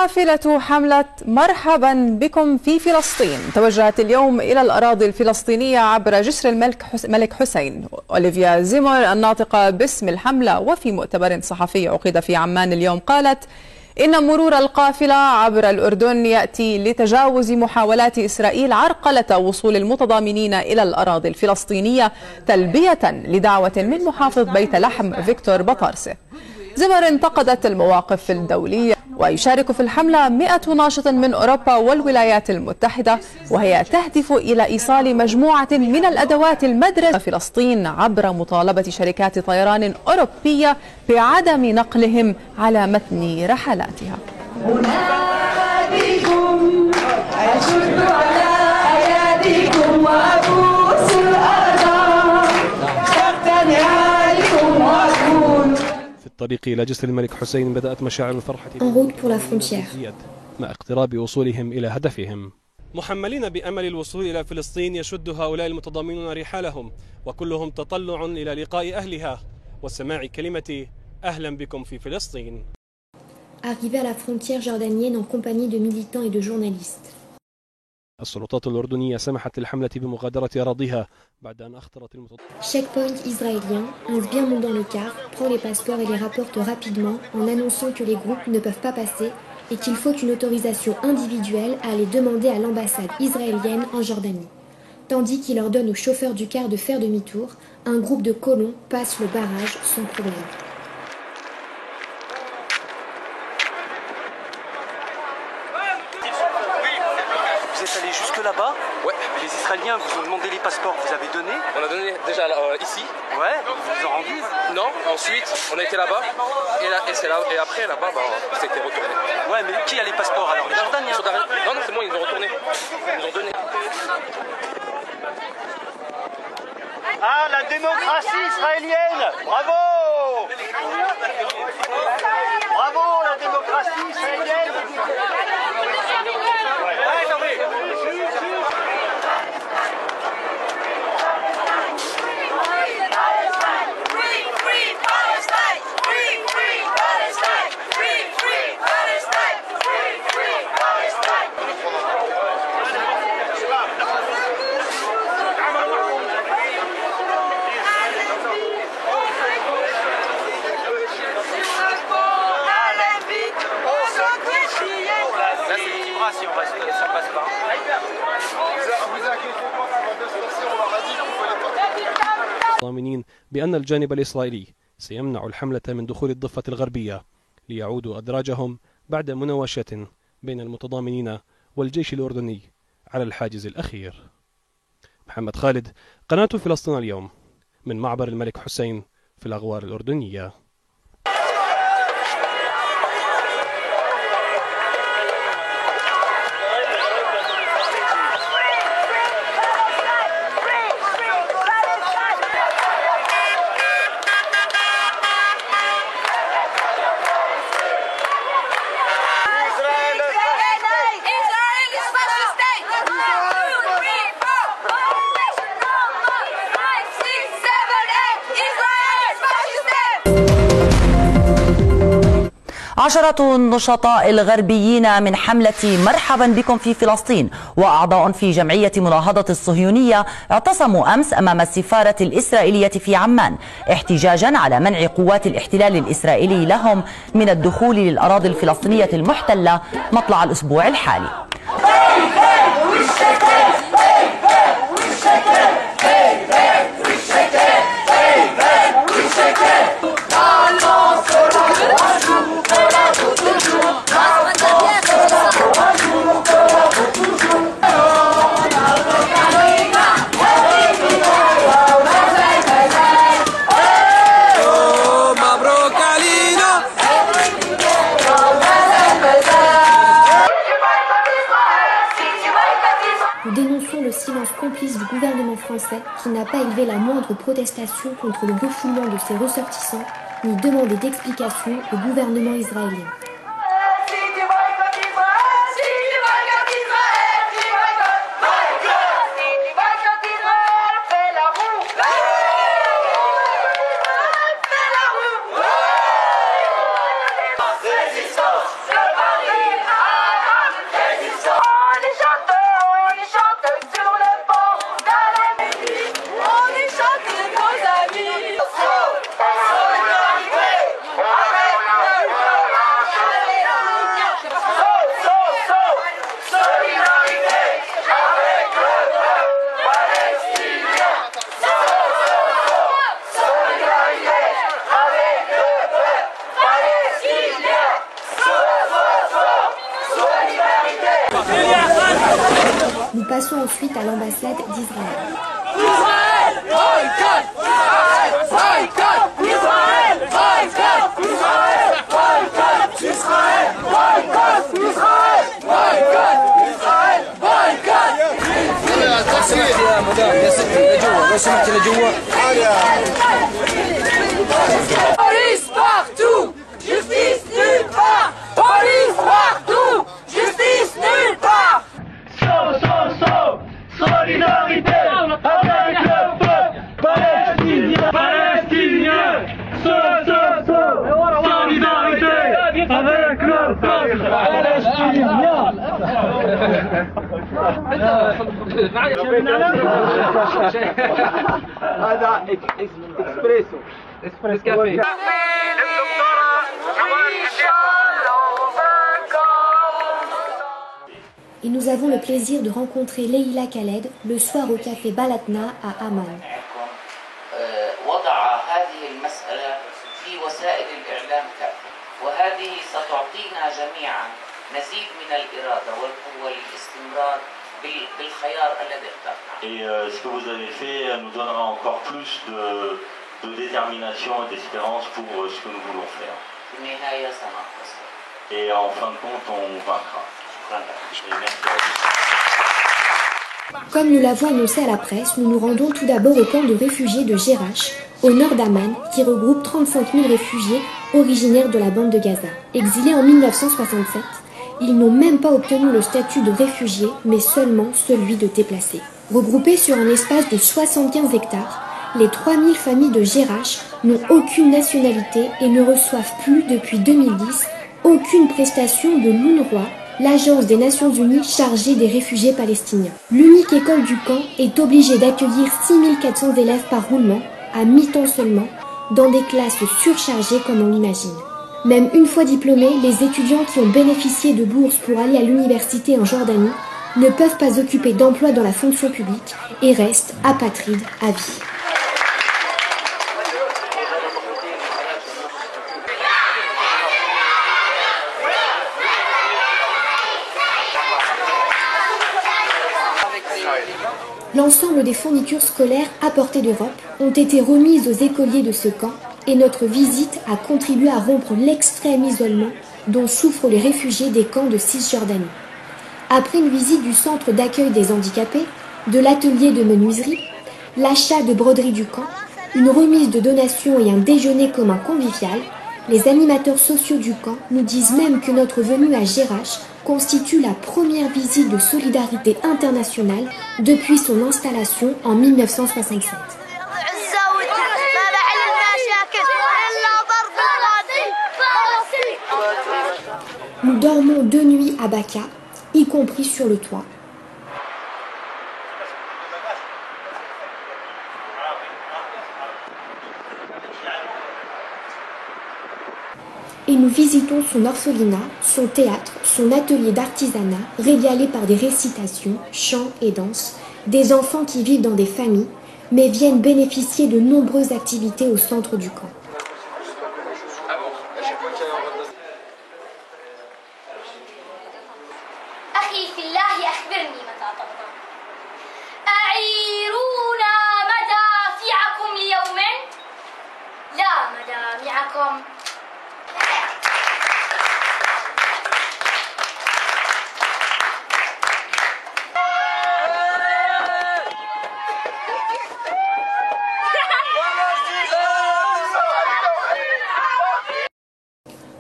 قافلة حملة مرحبا بكم في فلسطين توجهت اليوم إلى الأراضي الفلسطينية عبر جسر الملك حسين. أوليفيا زيمر الناطقة باسم الحملة وفي مؤتمر صحفي عقد في عمان اليوم قالت إن مرور القافلة عبر الأردن يأتي لتجاوز محاولات إسرائيل عرقلة وصول المتضامنين إلى الأراضي الفلسطينية تلبية لدعوة من محافظ بيت لحم فيكتور بطارسة. زمر انتقدت المواقف الدولية ويشارك في الحملة 100 ناشط من أوروبا والولايات المتحدة، وهي تهدف إلى إيصال مجموعة من الأدوات المدرسة فلسطين عبر مطالبة شركات طيران أوروبية بعدم نقلهم على متن رحلاتها. أناديكم أشد على أياديكم وأبوس الأرض تقتنع لكم وأقول. في الطريق إلى جسر الملك حسين بدأت مشاعر الفرحة مع اقتراب وصولهم إلى هدفهم. محملين بأمل الوصول إلى فلسطين يشد هؤلاء المتضامنون رحالهم وكلهم تطلع إلى لقاء أهلها وسماع كلمة أهلا بكم في فلسطين. Arrivé à la frontière jordanienne en compagnie de militants et de journalistes. السلطات الأردنية سمحت للحملة بمغادرة أراضيها بعد أن أخطرت Checkpoint israélien, un sbire monte dans le car, prend les passeports et les rapporte rapidement en annonçant que les groupes ne peuvent pas passer et qu'il faut une autorisation individuelle à aller demander à l'ambassade israélienne en Jordanie. Tandis qu'il ordonne au chauffeur du car de faire demi-tour, un groupe de colons passe le barrage sans problème. Vous êtes allé jusque là-bas? Ouais. Les Israéliens vous ont demandé les passeports, vous avez donné? On a donné déjà ici. Ouais, vous vous en rendu? Non, ensuite on a été là-bas et après là-bas c'était retourné. Ouais, mais qui a les passeports alors? Les Jordaniens? Non, c'est bon, ils nous ont retourné. Ils nous ont donné. Ah, la démocratie israélienne! Bravo! Bravo, la démocratie israélienne! Si on passe pas. Vous inquiétez pas, on va bien se passer, on leur a dit qu'il fallait pas. ضامنين بأن الجانب الإسرائيلي سيمنع الحملة من دخول الضفة الغربية ليعودوا أدراجهم بعد مناوشة بين المتضامنين والجيش الأردني على الحاجز الأخير. محمد خالد، قناة فلسطين اليوم، من معبر الملك حسين في الأغوار الأردنية. عشرة النشطاء الغربيين من حملة مرحبا بكم في فلسطين وأعضاء في جمعية مناهضة الصهيونية اعتصموا أمس أمام السفارة الإسرائيلية في عمان احتجاجا على منع قوات الاحتلال الإسرائيلي لهم من الدخول للأراضي الفلسطينية المحتلة مطلع الأسبوع الحالي. Nous dénonçons le silence complice du gouvernement français qui n'a pas élevé la moindre protestation contre le refoulement de ses ressortissants ni demandé d'explications au gouvernement israélien. Résistance, le Paris passons ensuite à l'ambassade d'Israël. Police partout, justice nulle part. Police partout, justice nulle part. Solidarité avec le peuple palestinien. Solidarité avec le peuple palestinien. هذا اكسبريسو كافي. Et nous avons le plaisir de rencontrer Leila Khaled le soir au café Balatna à Amman. وضع هذه المسألة في وسائل الإعلام كافة وهذه ستعطينا جميعا مزيد من الإرادة والقوة للاستمرار بالخيار الذي اخترناه. Et ce que vous avez fait nous donnera encore plus de détermination et d'espérance pour ce que nous voulons faire. في النهاية سننتصر. Et en fin de compte, on vaincra. Et merci à vous. Comme nous l'avons annoncé à la presse, nous nous rendons tout d'abord au camp de réfugiés de Jerash, au nord d'Amman, qui regroupe 35 000 réfugiés originaires de la bande de Gaza. Exilés en 1967, ils n'ont même pas obtenu le statut de réfugiés, mais seulement celui de déplacés. Regroupés sur un espace de 75 hectares, les 3000 familles de Jerash n'ont aucune nationalité et ne reçoivent plus depuis 2010 aucune prestation de l'UNRWA, l'agence des Nations Unies chargée des réfugiés palestiniens. L'unique école du camp est obligée d'accueillir 6400 élèves par roulement, à mi-temps seulement, dans des classes surchargées comme on l'imagine. Même une fois diplômés, les étudiants qui ont bénéficié de bourses pour aller à l'université en Jordanie ne peuvent pas occuper d'emploi dans la fonction publique et restent apatrides à vie. L'ensemble des fournitures scolaires apportées d'Europe ont été remises aux écoliers de ce camp et notre visite a contribué à rompre l'extrême isolement dont souffrent les réfugiés des camps de Cisjordanie. Après une visite du centre d'accueil des handicapés, de l'atelier de menuiserie, l'achat de broderie du camp, une remise de donations et un déjeuner commun convivial, les animateurs sociaux du camp nous disent même que notre venue à Jerash constitue la première visite de solidarité internationale depuis son installation en 1967. Nous dormons 2 nuits à Baka, y compris sur le toit. Et nous visitons son orphelinat, son théâtre, son atelier d'artisanat, régalé par des récitations, chants et danses, des enfants qui vivent dans des familles, mais viennent bénéficier de nombreuses activités au centre du camp.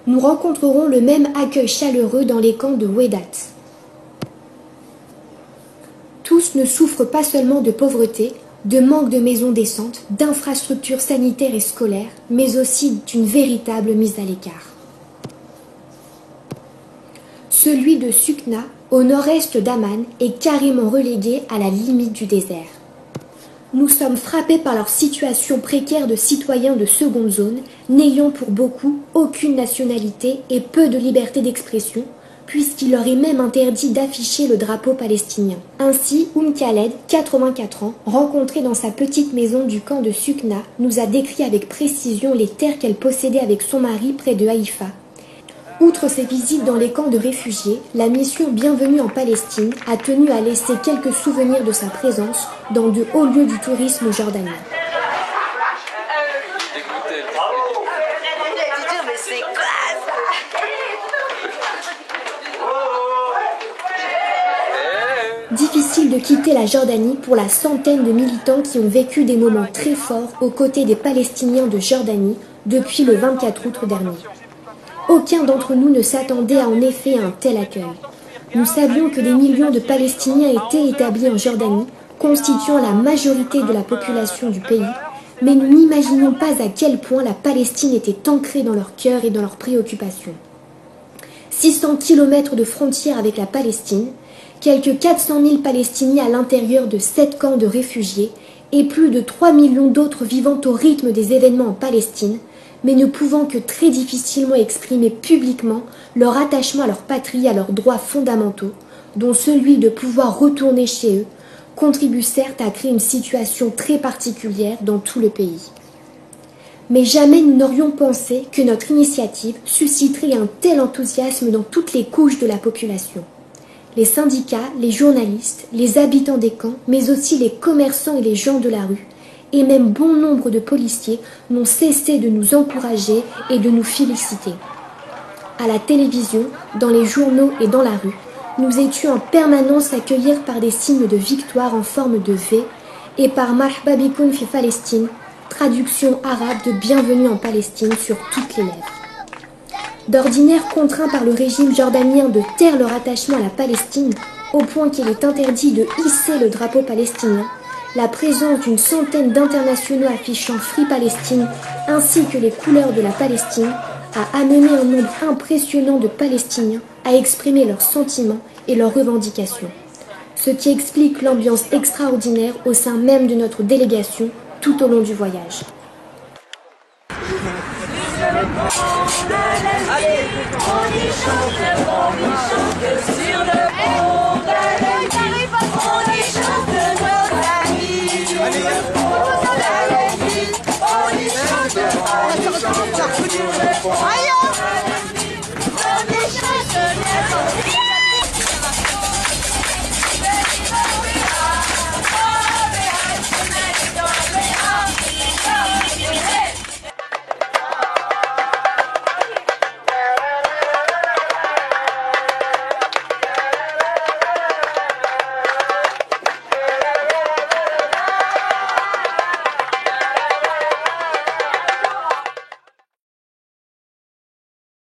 Nous rencontrerons le même accueil chaleureux dans les camps de Wedat. Tous ne souffrent pas seulement de pauvreté, de manque de maisons décentes, d'infrastructures sanitaires et scolaires, mais aussi d'une véritable mise à l'écart. Celui de Sukna, au nord-est d'Amman, est carrément relégué à la limite du désert. Nous sommes frappés par leur situation précaire de citoyens de seconde zone, n'ayant pour beaucoup aucune nationalité et peu de liberté d'expression, puisqu'il leur est même interdit d'afficher le drapeau palestinien. Ainsi, Khaled, 84 ans, rencontré dans sa petite maison du camp de Sukna, nous a décrit avec précision les terres qu'elle possédait avec son mari près de Haïfa. Outre ses visites dans les camps de réfugiés, la mission Bienvenue en Palestine a tenu à laisser quelques souvenirs de sa présence dans de hauts lieux du tourisme jordanien. Difficile de quitter la Jordanie pour la centaine de militants qui ont vécu des moments très forts aux côtés des Palestiniens de Jordanie depuis le 24 août dernier. Aucun d'entre nous ne s'attendait en effet à un tel accueil. Nous savions que des millions de Palestiniens étaient établis en Jordanie, constituant la majorité de la population du pays, mais nous n'imaginions pas à quel point la Palestine était ancrée dans leur cœur et dans leurs préoccupations. 600 km de frontière avec la Palestine, quelques 400 000 Palestiniens à l'intérieur de 7 camps de réfugiés et plus de 3 millions d'autres vivant au rythme des événements en Palestine, mais ne pouvant que très difficilement exprimer publiquement leur attachement à leur patrie et à leurs droits fondamentaux, dont celui de pouvoir retourner chez eux, contribue certes à créer une situation très particulière dans tout le pays. Mais jamais nous n'aurions pensé que notre initiative susciterait un tel enthousiasme dans toutes les couches de la population. Les syndicats, les journalistes, les habitants des camps, mais aussi les commerçants et les gens de la rue, et même bon nombre de policiers n'ont cessé de nous encourager et de nous féliciter. À la télévision, dans les journaux et dans la rue, nous étions en permanence accueillis par des signes de victoire en forme de V et par Marhaba bikoun fi Palestine, traduction arabe de Bienvenue en Palestine sur toutes les lèvres. D'ordinaire contraints par le régime jordanien de taire leur attachement à la Palestine, au point qu'il est interdit de hisser le drapeau palestinien, la présence d'une centaine d'internationaux affichant Free Palestine ainsi que les couleurs de la Palestine a amené un nombre impressionnant de Palestiniens à exprimer leurs sentiments et leurs revendications. Ce qui explique l'ambiance extraordinaire au sein même de notre délégation tout au long du voyage. Allez, on y chante sur le monde. On y chante nos amis. On y chante, on y chante.